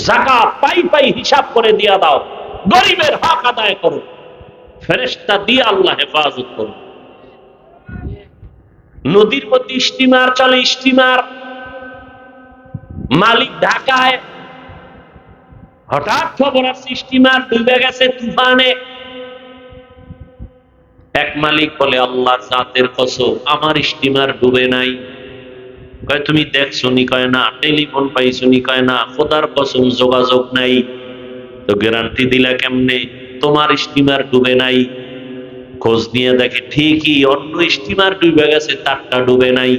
যাকাত পাই পাই হিসাব করে দিয়া দাও, গরিবের হক আদায় করো, ফেরেশতা দিয়ে আল্লাহ হেফাজত করো। নদীর মধ্যে স্টিমার চলে, স্টিমার, মালিক ঢাকায়, হঠাৎ খবর আসছে স্টিমার ডুবে গেছে তুফানে। এক মালিক বলে, আল্লাহর জাতের কসম আমার স্টিমার ডুবে নাই। কয় তুমি দেখছো নি? কয় না। টেলিফোন পাইছো নি? কয় না। খোদার কসম যোগাযোগ নাই। তো গ্যারান্টি দিলা কেমনে তোমার স্টিমার ডুবে নাই? খোঁজ নিয়ে দেখে ঠিকই অন্য স্টিমার ডুবে গেছে, তারটা ডুবে নাই।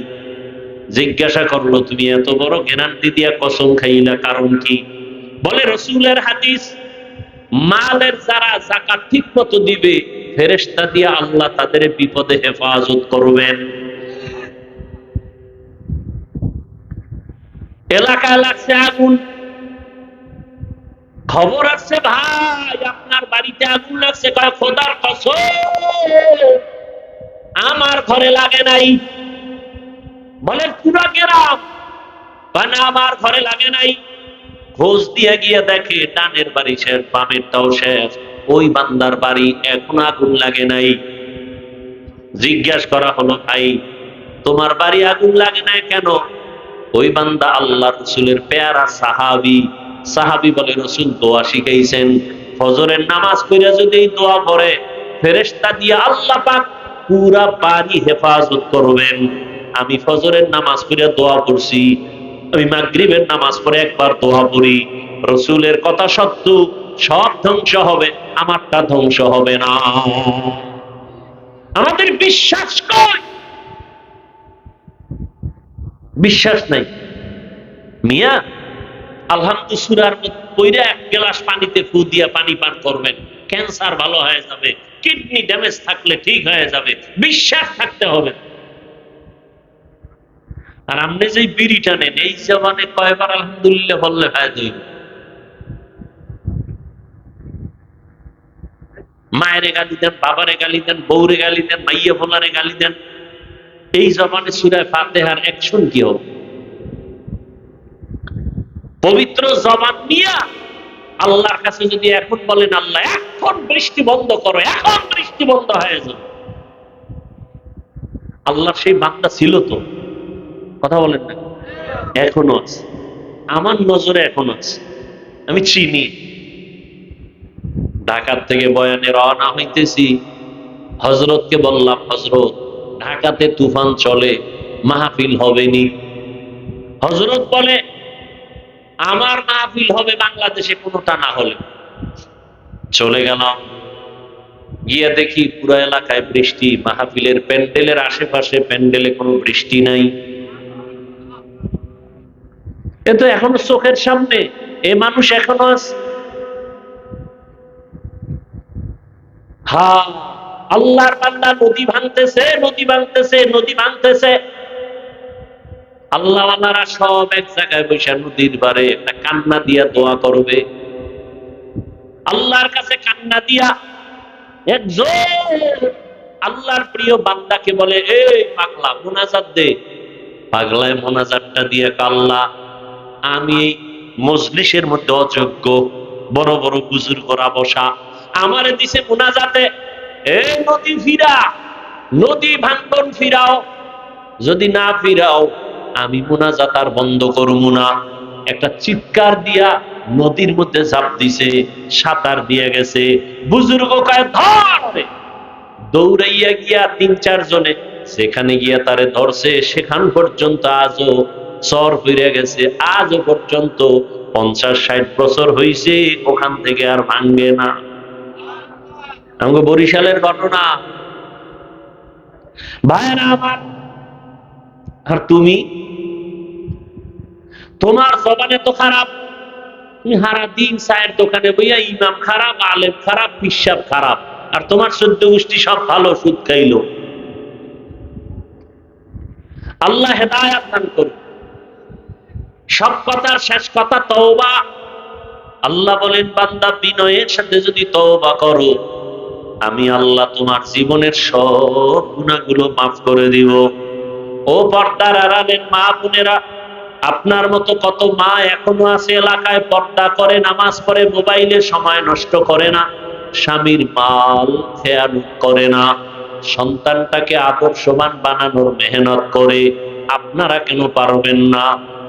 জিজ্ঞাসা করলো, তুমি এত বড় গ্যারান্টি দিয়া কসম খাইলা, কারণ কি? বলে, রসুলের হাদিস, মালের যারা যাকাত ঠিক মতো দিবে, ফেরেশতা দিয়ে আল্লাহ তাদের বিপদে হেফাজত করবেন। এলাকায় লাগছে আগুন, খবর আসছে, ভাই আপনার বাড়িতে আগুন লাগছে। কয় খোদার কসম আমার ঘরে লাগে নাই। বলে পুরো গ্রাম? কয় না, আমার ঘরে লাগে নাই। খোঁজ দিয়ে গিয়ে দেখে ডানের বাড়ি শেষ, বামেরটাও শেষ, ওই বান্দার বাড়ি এখন আগুন লাগে নাই। জিজ্ঞাসা করা হলো, ভাই তোমার বাড়ি আগুন লাগে নাই কেন? ওই বান্দা আল্লাহ রসুলের পেয়ারা সাহাবী। সাহাবী বলে, রসুল দোয়া শিখাইছেন, ফজরের নামাজ পড়ে যদি এই দোয়া পড়ে, ফেরেশতা দিয়ে আল্লাহ পাক পুরা বাড়ি হেফাজত করবেন। আমি ফজরের নামাজ পড়ে দোয়া পড়ছি, আমি মাগরিবের নামাজ পড়ে একবার দোয়া পড়ি, রসুলের কথা সত্য, সব ধ্বংস হবে, আমারটা ধ্বংস হবে না। আমাদের বিশ্বাস কই? বিশ্বাস নাই মিয়া। আলহামদুলিল্লাহ সূরার পড়ে এক গ্লাস পানিতে ফু দিয়া পানি পান করবেন, ক্যান্সার ভালো হয়ে যাবে, কিডনি ড্যামেজ থাকলে ঠিক হয়ে যাবে। বিশ্বাস থাকতে হবে। আর আপনি যে বিড়ি টানেন, এই জবানে কয়বার আলহামদুলিল্লাহ বললে হয়ে যাবে? মায়ের গালি দেন, বাবারে গালি দেন, বউরে গালি দেন, মাইয়া ফোলারে গালি দেন, এই জবানে সূরা ফাতিহার অ্যাকশন কি হবে? পবিত্র জবান নিয়ে আল্লাহর কাছে যদি এখন বলেন, আল্লাহ এখন বৃষ্টি বন্ধ করো, এখন বৃষ্টি বন্ধ হয়ে যাবে, আল্লাহ সেই বান্দা ছিল তো? কথা বলেন না? এখনো আছে, আমার নজরে এখনো আছে, আমি চিনি। ঢাকা থেকে বয়ানে রওনা হইতেছি, হযরতকে বললাম, হযরত ঢাকাতে তুফান চলে, মাহফিল হবে নি। হযরত বলে, আমার মাহফিল হবে বাংলাদেশে কোনোটা না হলে। চলে গেলাম, গিয়ে দেখি পুরো এলাকায় বৃষ্টি, মাহফিলের প্যান্ডেলের আশেপাশে প্যান্ডেলে কোনো বৃষ্টি নাই। এ তো এখনো চোখের সামনে, এ মানুষ এখনো আছে। হ্যাঁ, আল্লাহর বান্দা নদী ভাঙতেছে, নদী ভাঙতেছে, নদী ভাঙতেছে। আল্লাহওয়ালারা সব এক জায়গায় বসে নদীর পারে একটা কান্না দিয়া দোয়া করবে, আল্লাহর কাছে কান্না দিয়া। একজন আল্লাহর প্রিয় বান্দাকে বলে, এই পাগলা মোনাজাত দে। পাগলায় মোনাজাতটা দিয়ে, আল্লাহ আমি এই মজলিসের মধ্যে অযোগ্য, বড় বড় বুজুর্গরা বসা, আমারে দিছে মোনাজাতে, এই নদী ফিরা, নদী ভাঙ্গন ফিরাও, যদি না ফিরাও আমি মোনাজাত আর বন্ধ করবো না। একটা চিৎকার দিয়া নদীর মধ্যে ঝাঁপ দিছে, সাঁতার দিয়ে গেছে। বুজুর্গ কয় ধরে, দৌড়াইয়া গিয়া ৩-৪ জনে সেখানে গিয়া তারে ধরছে। সেখান পর্যন্ত আজও চর ফিরে গেছে, আজও পর্যন্ত ৫০-৬০ বছর হইছে, ওখান থেকে আর ভাঙ্গে না। আমাকে বরিশালের ঘটনা, ভাইরা আমার। আর তুমি, তোমার জবানে তো খারাপ, তুমি সারা দিন চায়ের দোকানে বইয়া ইমাম খারাপ, আলেম খারাপ, পিসাব খারাপ, আর তোমার ১৪ গোষ্ঠী সব ভালো, সুদ খাইলো। আল্লাহ হেদায়েত দান করুন। সব কথার শেষ কথা তওবা। আল্লাহ বলেন, বান্দা বিনয়ের সাথে যদি তওবা করো, আমি আল্লাহ তোমার জীবনের সব গুনাহগুলো মাফ করে দিব। ও পর্দার আড়ালের মা বোনেরা, আপনার মতো কত মা এখনো আছে এলাকায়, পর্দা করে, নামাজ পড়ে, মোবাইলে সময় নষ্ট করে না, স্বামীর মাল খেয়ানত করে না, সন্তানটাকে আদর্শবান বানানোর মেহনত করে। আপনারা কেন পারবেন না?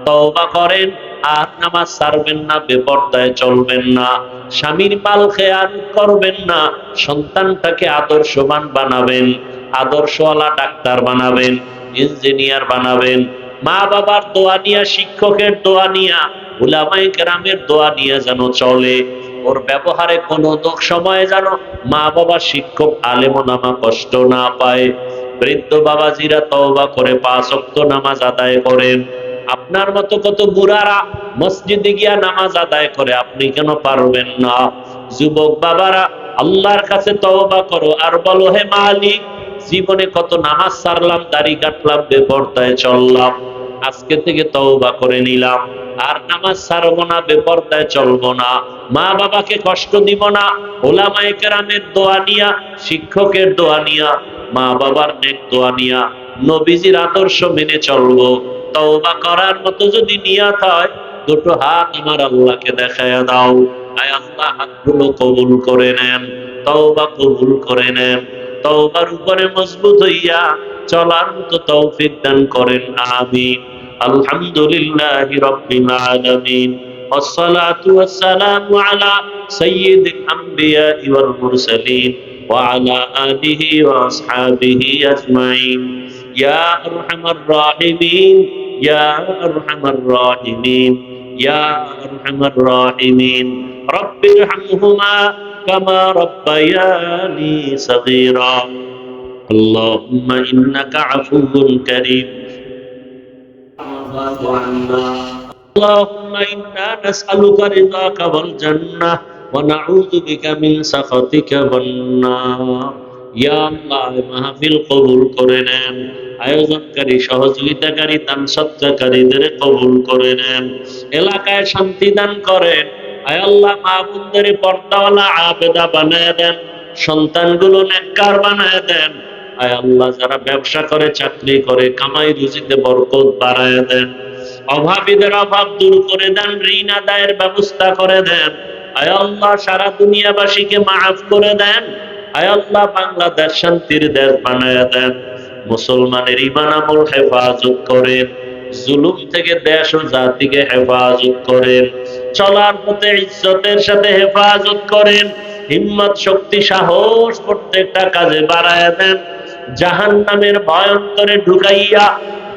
তওবা করেন আর নামাজ ছাড়বেন না, বেপরদায় চলবেন না, স্বামীর মাল খেয়ানত করবেন না, সন্তানটাকে আদর্শবান বানাবেন, আদর্শওয়ালা ডাক্তার বানাবেন, ইঞ্জিনিয়ার বানাবেন। মা বাবার দোয়া নিয়া, শিক্ষকের দোয়া নিয়া, উলামায়ে কেরামের দোয়া নিয়ে যেন চলে। ওর ব্যবহারে কোনো সময় যেন মা বাবা, শিক্ষক, আলেম ওলামা কষ্ট না পায়। বৃদ্ধ বাবাজিরা তওবা করে 5 ওয়াক্ত নামাজ আদায় করেন। আপনার মতো কত বুড়ারা মসজিদে গিয়া নামাজ আদায় করে, আপনি কেন পারবেন না? যুবক বাবারা আল্লাহর কাছে তওবা করো আর বলো, হে মালিক, জীবনে কত নামাজ ছাড়লাম, দাড়ি কাটলাম, বেপরদায় চললাম, আজকে থেকে তওবা করে নিলাম, আর নামাজ ছাড়বো না, বেপরদায় চলবো না, মা বাবাকে কষ্ট দিব না, ওলামায়ে কেরামের দোয়া নিয়া, শিক্ষকের দোয়া নিয়া, মা বাবার নেক দোয়া নিয়া, নবীজির আদর্শ মেনে চলবো। তওবা করার মতো যদি নিয়ত হয়, দুটো হাত আমার আল্লাহকে দেখায়া দাও। আয় আল্লাহ, হাতগুলো কবুল করে নেন, তওবা কবুল করে নেন, তওবার উপরে মজবুত হইয়া চলার মতো তৌফিক দান করেন, আমিন। আলহামদুলিল্লাহি রাব্বিল আলামিন, والصلاة والسلام على سيد الأنبياء والمرسلين وعلى آله وأصحابه أجمعين يا أرحم الراحمين يا أرحم الراحمين يا أرحم الراحمين رب ارحمهما كما ربياني صغيرا اللهم إنك عفو كريم اللهم إنا نسألك رضاك والجنة ونعوذ بك من سخطك والنار ইয়া আল্লাহ, মাহফিল কবুল করে নেন, আয়োজনকারী, সহযোগিতাকারী, দান সৎকারীদের কবুল করে নেন, এলাকায় শান্তি দান করেন। আয় আল্লাহ, মা বোনদের পর্দাওয়ালা আবেদা বানায় দেন, সন্তানগুলো নেককার বানায় দেন। আয় আল্লাহ, যারা ব্যবসা করে, চাকরি করে, কামাই রুজিতে বরকত বাড়ায় দেন, অভাবীদের অভাব দূর করে দেন, ঋণ আদায়ের ব্যবস্থা করে দেন। আয় আল্লাহ, সারা দুনিয়াবাসীকে মাফ করে দেন। আয় আল্লাহ, বাংলাদেশ শান্তির দেশ বানায় দেন, মুসলমানের ঈমান আমল হেফাজত করেন, জুলুম থেকে দেশ ও জাতিকে হেফাজত করেন, চলার পথে ইজ্জতের সাথে হেফাজত করেন, হিম্মত, শক্তি, সাহস প্রত্যেকটা কাজে বাড়ায় দেন, জাহান্নামের ভয়ন্তরে ঢুকাইয়া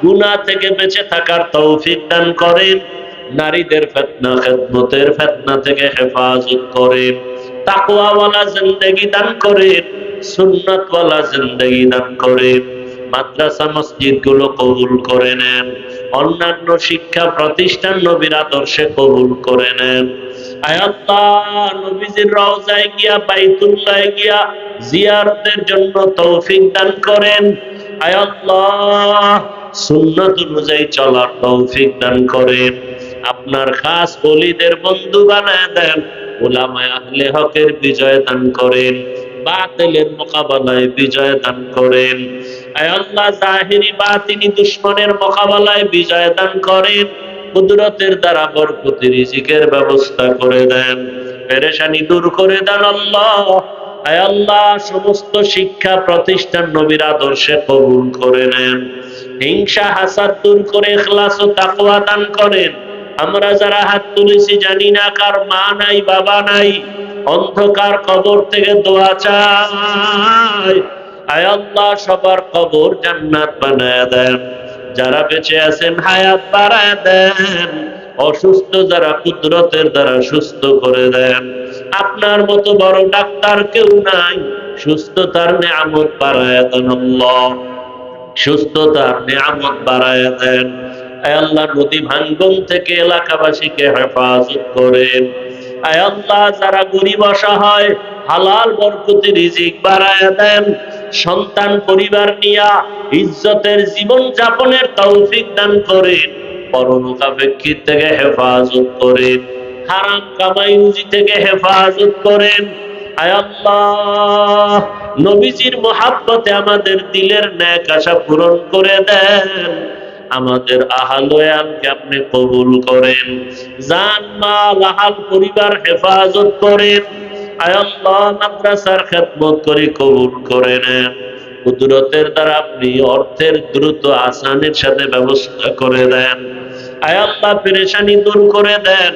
গুনাহ থেকে বেঁচে থাকার তৌফিক দান করেন, নারীদের ফিতনা, খেদমতের ফিতনা থেকে হেফাজত করেন, তাকওয়াওয়ালা জিন্দেগি দান করেন, সুন্নাতওয়ালা জিন্দেগি দান করেন, মাদ্রাসা মসজিদ গুলো কবুল করে নেন, অন্যান্য শিক্ষা প্রতিষ্ঠান নবীর আদর্শে কবুল করে নেন। আয় আল্লাহ, নবীজির রওজায় গিয়া, বাইতুল্লাহে গিয়া জিয়ারতের জন্য তৌফিক দান করেন। আয় আল্লাহ, সুন্নাত অনুযায়ী চলার তৌফিক দান করেন। আপনার খাস ওলিদের বন্ধু বানায় দেন, উলামায়ে আহলে হকের বিজয় দান করেন, বাতিলের মোকাবেলায় বিজয় দান করেন। আয় আল্লাহ, জাহিরি বাতিনি দুশমনের মোকাবেলায় বিজয় দান করেন, কুদরতের দ্বারা বরকতি রিজিকের ব্যবস্থা করে দেন, পেরেশানি দূর করে দেন আল্লাহ। আয় আল্লাহ, সমস্ত শিক্ষা প্রতিষ্ঠান নবীর আদর্শে কবুল করে নেন, হিংসা হাসাদ দূর করে ইখলাস ও তাকওয়া দান করেন। আমরা যারা হাত তুলেছি, জানি না কার মা নাই, বাবা নাই, অন্ধকার কবর থেকে দোয়া চাই। আয় আল্লাহ, সবার কবর জান্নাত বানায় দেন, যারা বেঁচে আছেন হায়াত বাড়ায় দেন, অসুস্থ যারা কুদরতের দ্বারা সুস্থ করে দেন। আপনার মতো বড় ডাক্তার কেউ নাই, সুস্থতার নিয়ামত বাড়ায় দেন আল্লাহ, সুস্থতার নিয়ামত বাড়ায় দেন। আয় আল্লাহ, নদী ভাঙ্গন থেকে এলাকাবাসীকে হেফাজত করেন। আয় আল্লাহ, যারা গরিব অসহায়, হালাল বরকতি রিজিক বাড়ায় দেন, সন্তান পরিবার নিয়া ইজ্জতের জীবন যাপনের তৌফিক দান করেন, পরলোকাপেক্ষিত থেকে হেফাজত করেন, হারাম কামাই রুজি থেকে হেফাজত করেন। আয় আল্লাহ, নবীজির মহাব্বতে আমাদের দিলের ন্যাক আশা পূরণ করে দেন। আমাদের আহাল ওয়ালকে আপনি কবুল করেন, জান মাল আহাল পরিবার হেফাজত করেন। আয় আল্লাহ, মাদ্রাসার খেদমত করে কবুল করে নেন। কুদরতের দ্বারা আপনি অর্থের দ্রুত আসানের সাথে ব্যবস্থা করে দেন। আয় আল্লাহ, পেরেশানি দূর করে দেন।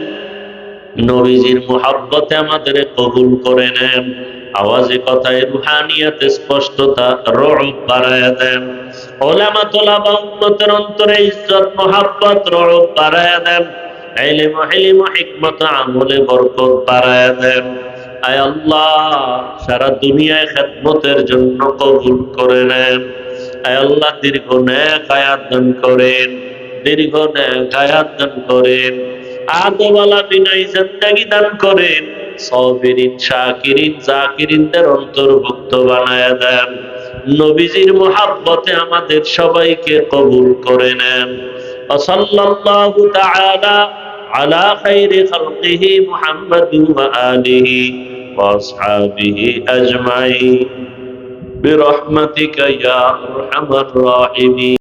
নবীজির মুহাব্বতে আমাদের কবুল করে নেন। আওয়াজে কথায় রুহানিয়াতে স্পষ্টতা রূহ বাড়ায়া দেন। উলামা তোলাবা উম্মতের অন্তরে ইজ্জত মুহাব্বত রূহ বাড়ায়া দেন। ইলম হিলম হিকমত আমলে বরকত বাড়ায়া দেন। আয় আল্লাহ, সারা দুনিয়ায় খেদমতের জন্য কবুল করে নেন। আয় আল্লাহ, দীর্ঘ নেক হায়াত দান করেন, দীর্ঘ নেক হায়াত দান করেন। আগোওয়ালা বিনয় জিন্দেগি দান করেন। সাবিরিন, শাকিরিন, জাকিরিনদের অন্তর্ভুক্ত বানায়া দেন। নবীজির মুহাব্বতে আমাদের সবাইকে কবুল করে নেন। সাল্লাল্লাহু তাআলা আলা খাইরি খালকিহি মুহাম্মাদিন ওয়া আলিহি ওয়া আসহাবিহি আজমাইন বিরহমাতিকা ইয়া আরহামার রাহিমিন।